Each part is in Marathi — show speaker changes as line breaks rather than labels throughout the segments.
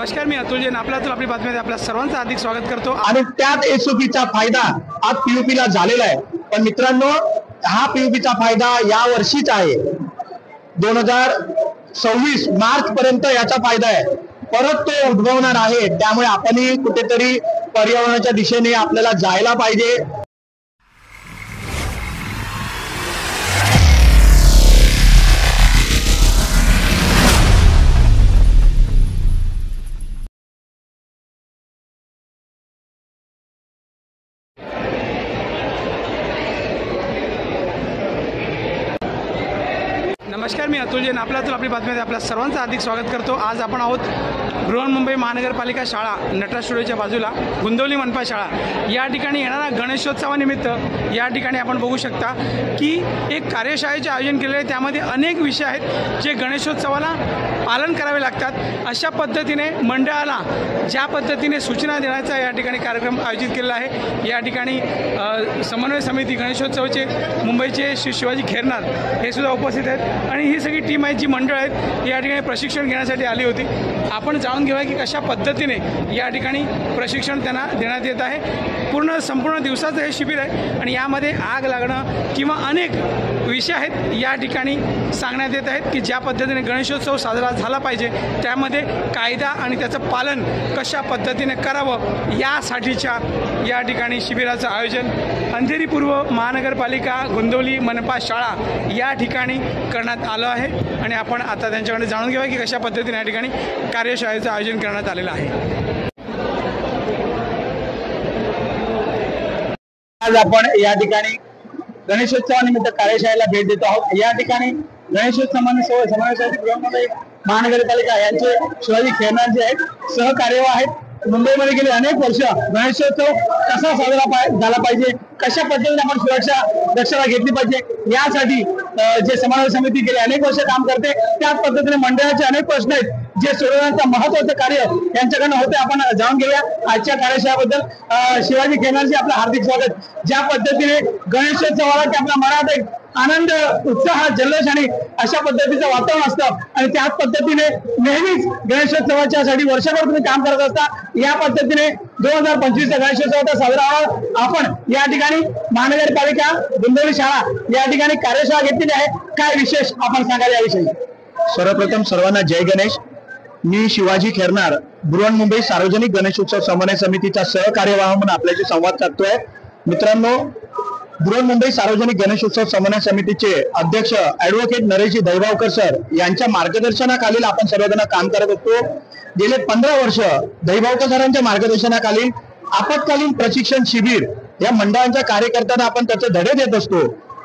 नमस्कार, मी अतुल जैन आपल्यातून आपली बातमीमध्ये आपल्या सर्वांचं हार्दिक स्वागत करतो।
आणि त्यात एसओपीचा फायदा आज पीयूपीला झालेला आहे। पण मित्रांनो, हा पीयूपीचा फायदा या वर्षीच आहे, 2026 मार्च पर्यंत याचा फायदा आहे, परत तो उद्भवणार आहे। त्यामुळे आपणही कुठेतरी पर्यावरणाच्या दिशेने आपल्याला जायला पाहिजे।
नमस्कार, मी अतुल जैन आपल्यातून आपली बातमीमध्ये आपल्या सर्वांचं हार्दिक स्वागत करतो। आज आपण आहोत बृहन्मुंबई महानगरपालिका शाळा नटराज स्टुडिओच्या बाजूला गोंदवली मनपा शाळा या ठिकाणी येणारा गणेशोत्सवानिमित्त या ठिकाणी आपण बघू शकता की एक कार्यशाळेचे आयोजन केलेले आहे। त्यामध्ये अनेक विषय आहेत जे गणेशोत्सवाला पालन करावे लागतात। अशा पद्धतीने मंडळाला ज्या पद्धतीने सूचना देण्याचा या ठिकाणी कार्यक्रम आयोजित केलेला आहे। या ठिकाणी समन्वय समिती गणेशोत्सवाचे मुंबईचे श्री शिवाजी खेरनार हे सुद्धा उपस्थित आहेत आणि ही सगळी टीम आहे जी मंडळ आहेत या ठिकाणी प्रशिक्षण घेण्यासाठी आली होती। आपण जाणून घेऊया की कशा पद्धतीने या ठिकाणी प्रशिक्षण त्यांना देण्यात येत आहे। संपूर्ण दिवसाचं हे शिबिर आहे आणि यामध्ये आग लागणं किंवा अनेक विषय आहेत या ठिकाणी सांगण्यात येत आहेत की ज्या पद्धतीने गणेशोत्सव साजरा झाला पाहिजे त्यामध्ये कायदा आणि त्याचं पालन कशा पद्धतीने करावं यासाठीच्या या ठिकाणी शिबिराचं आयोजन अंधेरी पूर्व महानगरपालिका गोंदवली मनपा शाळा या ठिकाणी करण्यात आलं आहे आणि आपण आता त्यांच्याकडे जाणून घेऊया की कशा पद्धतीने या ठिकाणी कार्यशाळेचं आयोजन करण्यात आलेलं आहे।
आज आपण या ठिकाणी गणेशोत्सवानिमित्त कार्यशाळेला भेट देतो आहोत। या ठिकाणी गणेशोत्सव समन्वयासाठी बृहन्मुंबई महानगरपालिका यांचे शिवाजी खेरनार जे आहेत सहकार्यवाह आहेत। मुंबईमध्ये गेले अनेक वर्ष गणेशोत्सव कसा साजरा झाला पाहिजे, कशा पद्धतीने आपण सुरक्षा दक्षता घेतली पाहिजे यासाठी जे समन्वय समिती गेले अनेक वर्ष काम करते, त्याच पद्धतीने मंडळाचे अनेक प्रश्न आहेत जे सोडवण्याचं महत्त्वाचं कार्य यांच्याकडनं होते। आपण जाणून घेऊया आजच्या कार्यशाळेबद्दल। शिवाजी खेरनारजी आपलं हार्दिक स्वागत। ज्या पद्धतीने गणेशोत्सवाला की आपल्या मनात एक आनंद, उत्साह, जल्लोष आणि अशा पद्धतीचं वातावरण असतं आणि त्याच पद्धतीने नेहमीच गणेशोत्सवाच्या साठी वर्षभर तुम्ही काम करत असता। या पद्धतीने 2025चा गणेशोत्सव साजरा व्हावा आपण या ठिकाणी महानगरपालिका गोंदवली शाळा या ठिकाणी कार्यशाळा घेतलेली आहे। काय विशेष आपण सांगाल याविषयी? सर्वप्रथम सर्वांना जय गणेश। मी शिवाजी खेरनार बृहन्मुंबई सार्वजनिक गणेशोत्सव समन्वय समितीचा सहकार्यवाह म्हणून आपल्याशी संवाद साधतोय। मित्रांनो, बृहन्मुंबई सार्वजनिक गणेशोत्सव समन्वय समितीचे अध्यक्ष ॲडव्होकेट नरेशजी दहिबावकर सर यांच्या मार्गदर्शनाखाली आपण सर्वजण काम करत असतो। गेले 15 वर्ष दहिबावकर सरांच्या मार्गदर्शनाखाली आपत्कालीन प्रशिक्षण शिबिर या मंडळांच्या कार्यकर्त्यांना आपण त्याचे धडे देत असतो।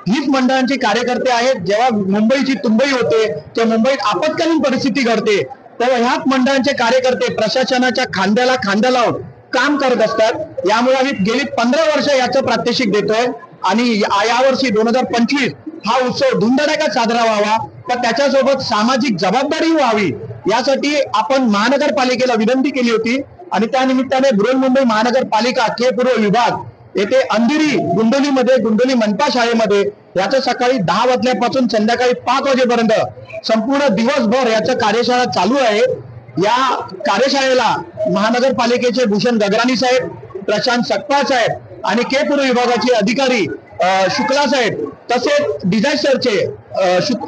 हीच मंडळांचे कार्यकर्ते आहेत, जेव्हा मुंबईची तुंबई होते तेव्हा मुंबईत आपत्कालीन परिस्थिती घडते तेव्हा ह्याच मंडळांचे कार्यकर्ते प्रशासनाच्या खांद्याला खांदा लावून काम करत असतात। यामुळे आम्ही गेली 15 वर्ष याचं प्रात्यक्षिक देतोय आणि यावर्षी 2025 हा उत्सव धुमधडाक्यात साजरा व्हावा, पण त्याच्यासोबत सामाजिक जबाबदारी व्हावी यासाठी आपण महानगरपालिकेला विनंती केली होती आणि त्या निमित्ताने बृहन्मुंबई महानगरपालिका के पूर्व विभाग येथे अंधेरी गोंदवलीमध्ये गोंदवली मनपा शाळेमध्ये याचं सकाळी 10 वाजल्यापासून संध्याकाळी 5 वाजेपर्यंत संपूर्ण दिवसभर याचं कार्यशाळा चालू आहे। या कार्यशाळेला महानगरपालिकेचे भूषण गगराणी साहेब, प्रशांत सकपाळ साहेब आणि के पूर्व विभागाचे अधिकारी शुक्ला साहेब, तसेच डिझास्टरचे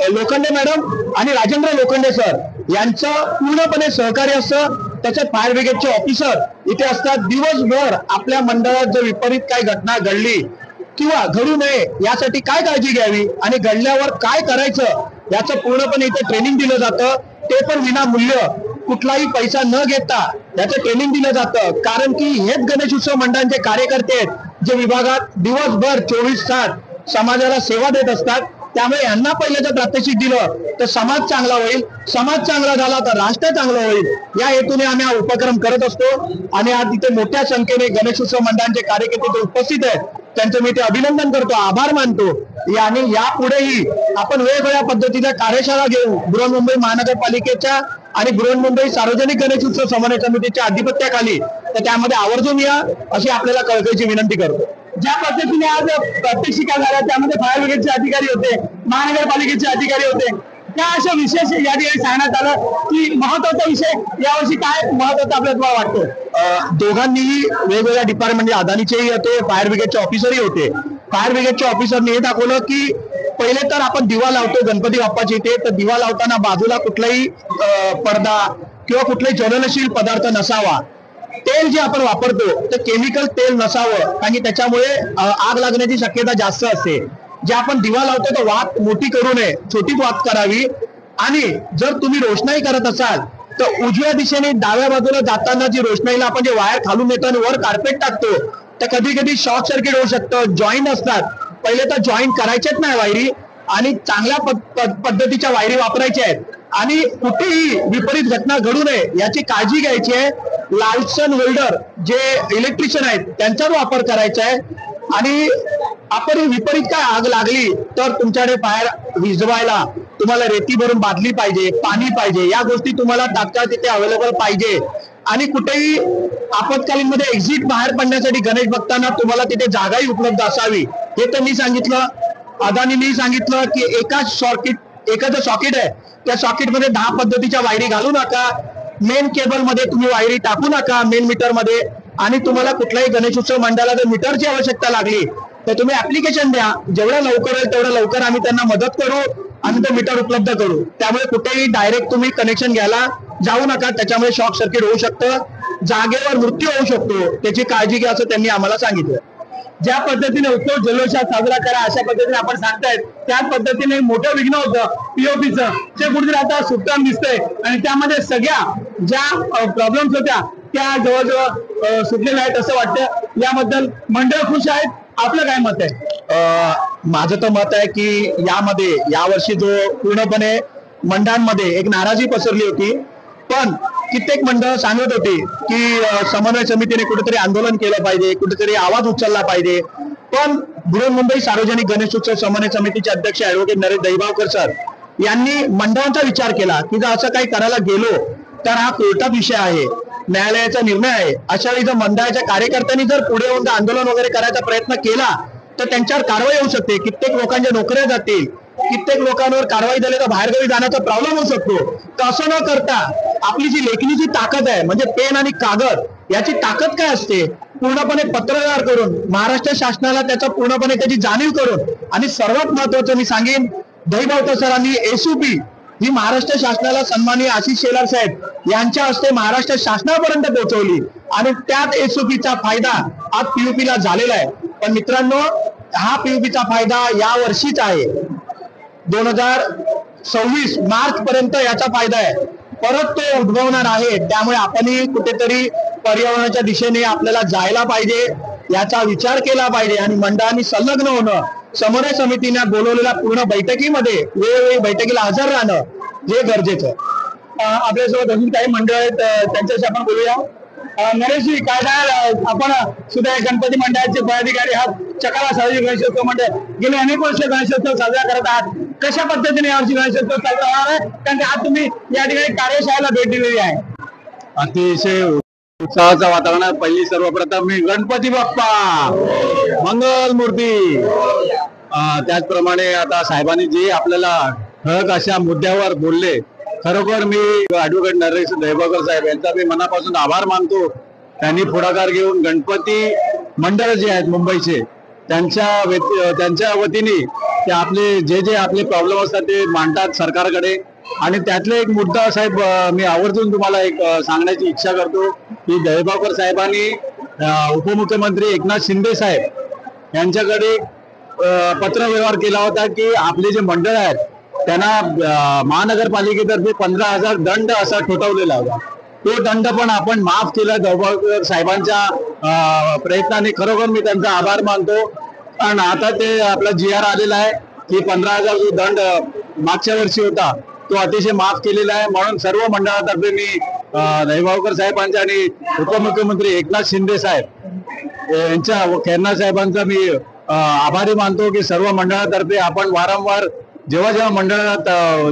लोखंडे मॅडम आणि राजेंद्र लोखंडे सर यांचं पूर्णपणे सहकार्य असतं। त्याच्यात फायर ब्रिगेडचे ऑफिसर इथे असतात। दिवसभर आपल्या मंडळात जर विपरीत काही घटना घडली किंवा घडू नये यासाठी काय काळजी घ्यावी आणि घडल्यावर काय करायचं याचं पूर्णपणे इथे ट्रेनिंग दिलं जातं, ते पण विनामूल्य, कुठलाही पैसा न घेता याचं ट्रेनिंग दिलं जातं। कारण की हेच गणेश उत्सव मंडळांचे कार्यकर्ते आहेत जे विभागात दिवसभर 24 तास समाजाला सेवा देत असतात। त्यामुळे यांना पहिलं जर प्रात्यक्षिक दिलं तर समाज चांगला होईल, समाज चांगला झाला तर राष्ट्र चांगलं होईल, या हेतूने आम्ही हा उपक्रम करत असतो। आणि आज इथे मोठ्या संख्येने गणेशोत्सव मंडळांचे कार्यकर्ते उपस्थित आहेत, त्यांचं मी ते अभिनंदन करतो, आभार मानतो। आणि यापुढेही आपण वेगवेगळ्या पद्धतीच्या कार्यशाळा घेऊ बृहन्मुंबई महानगरपालिकेच्या आणि बृहन्मुंबई सार्वजनिक गणेशोत्सव समन्वय समितीच्या अधिपत्याखाली, तर त्यामध्ये आवर्जून या अशी आपल्याला कळकळीची विनंती करतो। ज्या पद्धतीने आज प्रात्यक्षिका झाल्या त्यामध्ये फायर ब्रिगेडचे अधिकारी होते, महानगरपालिकेचे अधिकारी होते, त्या अशा विशेष या ठिकाणी सांगण्यात आलं की महत्वाचा विषय यावर्षी काय महत्वाचा आपल्याला तुम्हाला वाटतो? दोघांनीही वेगवेगळ्या डिपार्टमेंट अदानीचेही होते, फायर ब्रिगेडचे ऑफिसरही होते. फायर ब्रिगेडच्या ऑफिसरने हे दाखवलं की पहिले तर आपण दिवा लावतो गणपती बाप्पाच्या इथे, तर दिवा लावताना बाजूला कुठलाही पडदा किंवा कुठलाही ज्वलनशील पदार्थ नसावा. तेल जे आपण वापरतो ते केमिकल तेल नसावं, कारण की त्याच्यामुळे आग लागण्याची शक्यता जास्त असते. जे आपण दिवा लावतो तो वात मोठी करू नये, छोटीच वात करावी. आणि जर तुम्ही रोषणाई करत असाल तर उजव्या दिशेने डाव्या बाजूला जाताना जी रोषणाईला आपण जे वायर खालून येतो आणि वर कार्पेट टाकतो, तर कधी कधी शॉर्ट सर्किट होऊ शकतं. जॉईंट असतात, पहिले तर जॉईंट करायचेच नाही वायरी, आणि चांगल्या पद्धतीच्या वायरी वापरायच्या आहेत. आणि कुठेही विपरीत घटना घडू नये याची काळजी घ्यायची आहे. लार्सन होल्डर जे इलेक्ट्रिशियन आहेत त्यांचा वापर करायचा आहे. आणि आपण विपरीत काय आग लागली तर तुमच्याकडे फायर विझवायला तुम्हाला रेती भरून बादली पाहिजे, पाणी पाहिजे, या गोष्टी तुम्हाला तात्काळ तिथे अवेलेबल पाहिजे. आणि कुठेही आपत्कालीन मध्ये एक्झिट बाहेर पडण्यासाठी गणेश भक्तांना तुम्हाला तिथे जागाही उपलब्ध असावी. हे तर मी सांगितलं. अदानींनी सांगितलं की एकाचं सॉकेट आहे, त्या सॉकेटमध्ये 10 पद्धतीच्या वायरी घालू नका. मेन केबल मध्ये तुम्ही वायरी टाकू नका मेन मीटर मध्ये. आणि तुम्हाला कुठल्याही गणेशोत्सव मंडळाला जर मीटरची आवश्यकता लागली तर तुम्ही ऍप्लिकेशन द्या. जेवढ्या लवकर होईल तेवढ्या लवकर आम्ही त्यांना मदत करू आणि तो मीटर उपलब्ध करू. त्यामुळे कुठेही डायरेक्ट तुम्ही कनेक्शन घ्यायला जाऊ नका, त्याच्यामुळे शॉर्ट सर्किट होऊ शकतं, जागेवर मृत्यू होऊ शकतो. त्याची काळजी घ्या असं त्यांनी आम्हाला सांगितलं. ज्या पद्धतीने उत्सव जल्लोषात साजरा करा अशा पद्धतीने आपण सांगतायत, त्याच पद्धतीने मोठं विघ्न होतं पीओपीचं, ते कुठेतरी आता सुटताना दिसतंय. आणि त्यामध्ये सगळ्या ज्या प्रॉब्लेम्स होत्या त्या जवळजवळ सुटलेल्या आहेत असं वाटतं. याबद्दल मंडळ खुश आहेत. आपलं काय मत आहे? माझं तर मत आहे की यामध्ये यावर्षी जो पूर्णपणे मंडळांमध्ये एक नाराजी पसरली होती, पण कित्येक मंडळ सांगत होते की समन्वय समितीने कुठेतरी आंदोलन केलं पाहिजे, कुठेतरी आवाज उचलला पाहिजे. पण बृहन्मुंबई सार्वजनिक गणेशोत्सव समन्वय समितीचे अध्यक्ष ऍडव्होकेट नरेश दहिबावकर सर यांनी मंडळांचा विचार केला की जर असं काही करायला गेलो तर हा कोर्टात विषय आहे, न्यायालयाचा निर्णय आहे. अशा वेळी जर मंडळाच्या कार्यकर्त्यांनी जर पुढे येऊन आंदोलन वगैरे करायचा प्रयत्न केला तर त्यांच्यावर कारवाई होऊ शकते. कित्येक लोकांच्या नोकऱ्या जातील, कित्येक लोकांवर कारवाई झाली तर बाहेरगावी जाण्याचा प्रॉब्लेम होऊ शकतो. तर असं न करता आपली जी लेखणीची ताकद आहे म्हणजे पेन आणि कागद, याची ताकद काय असते, पूर्णपणे पत्रव्यवहार करून महाराष्ट्र शासनाला त्याचा पूर्णपणे त्याची जाणीव करून, आणि सर्वात महत्वाचं मी सांगेन दहिबावकर सरांनी एसयूपी ही महाराष्ट्र शासनाला सन्माननीय आशिष शेलार साहेब यांच्या हस्ते महाराष्ट्र शासनापर्यंत पोहोचवली. आणि त्यात एसयूपीचा फायदा आज पीयूपीला झालेला आहे. पण मित्रांनो, हा पीयूपीचा फायदा या वर्षीच आहे, 2026 मार्च पर्यंत याचा फायदा आहे. परत तो उद्भवणार आहे. त्यामुळे आपणही कुठेतरी पर्यावरणाच्या दिशेने आपल्याला जायला पाहिजे, याचा विचार केला पाहिजे. आणि मंडळांनी संलग्न होणं, समन्वय समितीने बोलवलेल्या पूर्ण बैठकीमध्ये वेळोवेळी बैठकीला हजर राहणं हे गरजेचं आहे. आपल्यासोबत अजून काही मंडळ आहेत, त्यांच्याशी आपण बोलूया. नरेशजी, काय आपण सुद्धा गणपती मंडळाचे पदाधिकारी आहात, चकाला सार्वजनिक गणेशोत्सव मंडळ गेले अनेक वर्ष गणेशोत्सव साजरा करत आहात. कशा पद्धतीने यावर्षी गणेशोत्सव साजरा होणार आहे? कारण की आज तुम्ही या ठिकाणी कार्यशाळेला भेट दिलेली आहे.
अतिशय उत्साहाचं वातावरण आहे. पहिली सर्वप्रथम मी गणपती बाप्पा मंगल मूर्ती. त्याचप्रमाणे आता साहेबांनी जे आपल्याला ठळक अशा मुद्द्यावर बोलले, खरोखर मी ऍडव्होकेट नरेश दहिबावकर साहेब यांचा मी मनापासून आभार मानतो. त्यांनी पुढाकार घेऊन गणपती मंडळ जे आहेत मुंबईचे त्यांच्या वतीने ते आपले जे आपले प्रॉब्लेम असतात ते मांडतात सरकारकडे. आणि त्यातले एक मुद्दा साहेब मी आवर्जून तुम्हाला एक सांगण्याची इच्छा करतो की दहिबावकर साहेबांनी उपमुख्यमंत्री एकनाथ शिंदे साहेब यांच्याकडे पत्रव्यवहार केला होता की आपले जे मंडळ आहेत त्यांना महानगरपालिकेतर्फे 15,000 दंड असा ठोठावलेला होता. तो दंड पण आपण माफ केला दहिबावकर साहेबांच्या प्रयत्नाने. खरोखर मी त्यांचा आभार मानतो. कारण आता ते आपला GR आलेला आहे की 15,000 जो दंड मागच्या वर्षी होता तो अतिशय माफ केलेला आहे. म्हणून सर्व मंडळातर्फे मी दहिबावकर साहेबांच्या आणि उपमुख्यमंत्री एकनाथ शिंदे साहेब यांच्या व खैरनार साहेबांचा मी आभारी मानतो की सर्व मंडळातर्फे आपण वारंवार जेव्हा मंडळात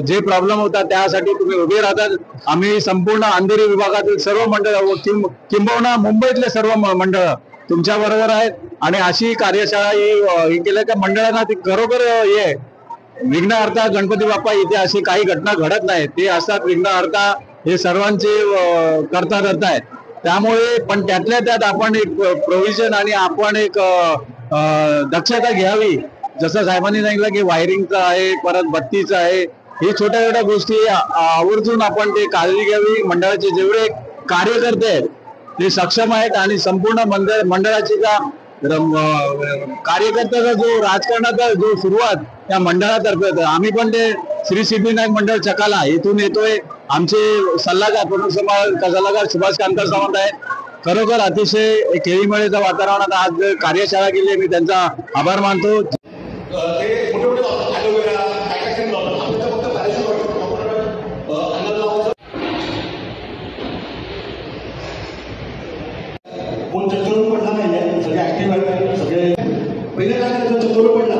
जे प्रॉब्लेम होतात त्यासाठी तुम्ही उभे राहतात. आम्ही संपूर्ण अंधेरी विभागातील सर्व मंडळ किंबहुना मुंबईतले सर्व मंडळ तुमच्या बरोबर आहेत. आणि अशी कार्यशाळा ही केल्या त्या मंडळांना ती खरोखर विघ्नहर्ता गणपती बाप्पा इथे अशी काही घटना घडत नाहीत, ते असतात विघ्नहर्ता हे सर्वांचे करता आहेत. त्यामुळे पण त्यातल्या त्यात आपण एक प्रोव्हिजन आणि आपण एक दक्षता घ्यावी. जसं साहेबांनी सांगितलं की वायरिंगचं आहे, परत बत्तीचं आहे, ही छोट्या छोट्या गोष्टी आवर्जून आपण ते काळजी घ्यावी. मंडळाचे जेवढे कार्यकर्ते आहेत ते सक्षम आहेत आणि संपूर्ण मंडळाची का कार्यकर्त्याचा जो राजकारणाचा जो सुरुवात त्या मंडळातर्फे होतं. आम्ही पण ते श्री सिद्धिविनायक मंडळ चकाला इथून येतोय. आमचे सल्लागार प्रमुख सल्लागार सुभाष कांता सावंत आहेत. खरोखर अतिशय खेळीमेळीच्या वातावरणात आज कार्यशाळा केली, मी त्यांचा आभार मानतो.
कोण चक्कर पडला नाहीये, सगळे ऍक्टिव्ह आहेत. सगळे पहिले काय करायचं, चक्कर पडला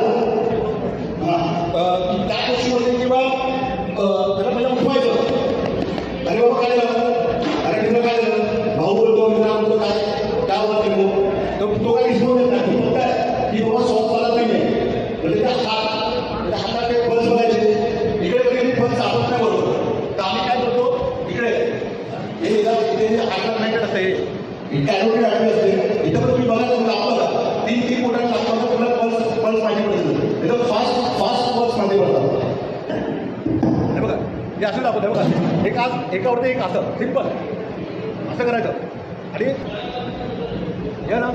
त्या गोष्टीमध्ये किंवा त्याला पहिला उठवायचं. अरे बाबा काय झालं, अरे तुला काय झालं, भाऊ बोलतो मित्रा बोलतो काय होतं तो काही दिसतो नाही. बोलताय की बाबा सॉफ्ट चालत नाहीये, म्हणजे त्या हातात ते पल्स बघायचे. इकडे वगैरे पल्स सापडत नाही बरोबर, तर आम्ही काय करतो इकडे हे हातात नाही करत आहे, कॅरोटी आठवी असते. इथं पण तुम्ही बघा आपलं तीन मोठ्या लागतात, तुम्हाला पल्स माहिती पडते. एकदम फास्ट पल्स माहिती पडतात. हे बघा हे असं दाखवतं. हे बघा एक आज एकावरती एक असं सिंपल असं करायचं आणि या ना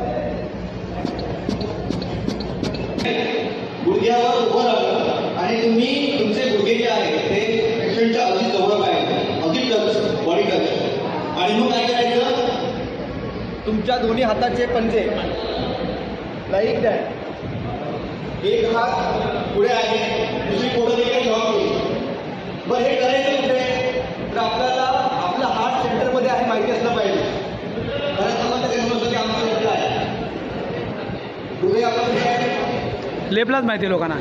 गुडघ्यावर उभं राहतं आणि तुम्ही तुमचे गुडघे जे आहेत ते पेशंटच्या अगदी जवळ पाहिजे, अगदी टच, बॉडी टच. आणि मग काय करायचं, तुमच्या दोन्ही हाताचे पंजे लाईक दॅट. एक हात पुढे आहे, दुसरी बोटं देखील ठेवा पुढे. बरं हे करायचं कुठे, तर आपल्याला आपला हार्ट सेंटरमध्ये आहे माहिती असलं पाहिजे. बऱ्याच लोकांना काय समजतं की आमचं सेंटर आहे, पुढे आपण हे आहे
लेफ्टलाच माहिती आहे लोकांना.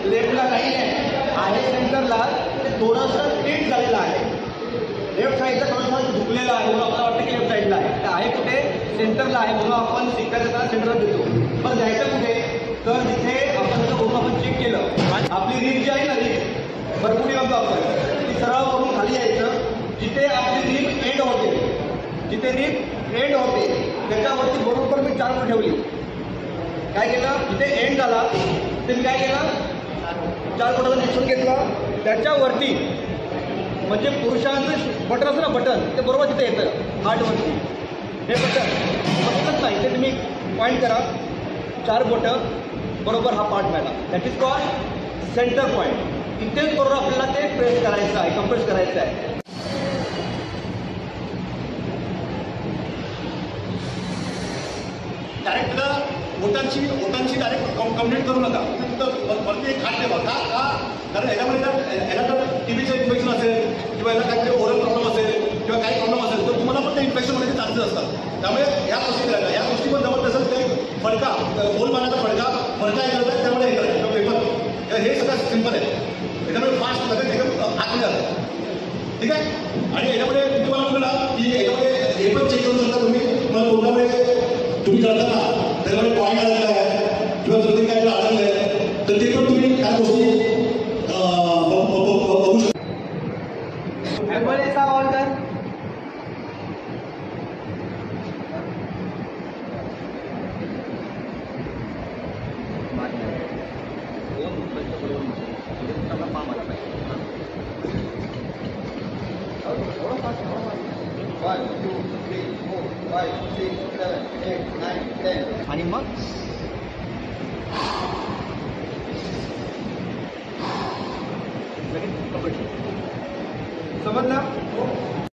लेफ्टला नाही आहे सेंटरला, ते थोडंसं टीट झालेलं आहे. लेफ्ट साईडला थोडंसं झुकलेलं आहे म्हणून आपल्याला वाटतं की लेफ्ट साईडला आहे. तर आहे कुठे, सेंटरला आहे म्हणून आपण शिकायला सेंटरला देतो. पण जायचं कुठे, तर जिथे आपण जर बघून आपण चेक केलं, आपली रीप जी आहे ना, रीप भरपूर येऊन आपण ती सरळ करून खाली यायचं. जिथे आपली रीप एंड होते, जिथे रीप एंड होते त्याच्यावरती बरोबर मी 4 बोटं ठेवली. काय केलं, जिथे एंड झाला ते मी काय केलं, 4 बोटाचा निरीक्षण घेतलं. त्याच्यावरती म्हणजे पुरुषांचं बटन असतं ना, बटन ते बरोबर तिथे येतं हार्टवरती. हे बटन बटनच नाही, ते तुम्ही पॉईंट करा, 4 बोटं बरोबर हा पार्ट मिळाला. That is called centre point. इथेच बरोबर आपल्याला ते प्रेस करायचं आहे, कम्प्रेस करायचं आहे.
डायरेक्ट ओटांची डायरेक्ट कम्प्लीट करू नका. तिथं वरती एक हात ठेवा. का कारण याला जर टीबीचं इन्फेक्शन असेल किंवा याला काहीतरी ओरल प्रॉब्लेम असेल किंवा काही प्रॉब्लेम असेल तर तुम्हाला पण ते इन्फेक्शन होण्याचे चान्सेस असतात. त्यामुळे ह्या गोष्टी करायला, या गोष्टी पण जवळ नसेल ते फडका, बोल मारण्याचा फडका हे करतात, त्यामुळे हे करायचं पेपर. हे सगळं सिम्पल आहे. याच्यामुळे फास्ट लगेच एकदम आतमध्ये जातं. ठीक आहे. आणि याच्यामध्ये तुम्हाला म्हटलं की याच्यामध्ये हे पण चेक करू शकता तुम्ही. तुम्हाला कोणामुळे तुम्ही करताना त्याच्यामध्ये पॉईंट आलेला आहे किंवा जर काय आढळलं आहे तर ते पण तुम्ही त्या गोष्टी बघू शकता.
आणि मग समझना.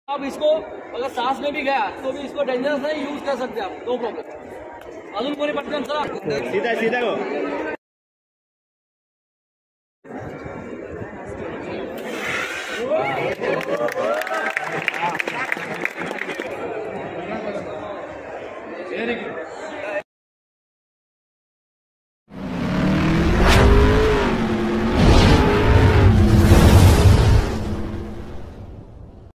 अब इसको अगर सांस में भी गया तो भी इसको डेंजरस नहीं यूज कर सकते आप, नो प्रॉब्लम. अजून कोणी पटकन सर
सीधा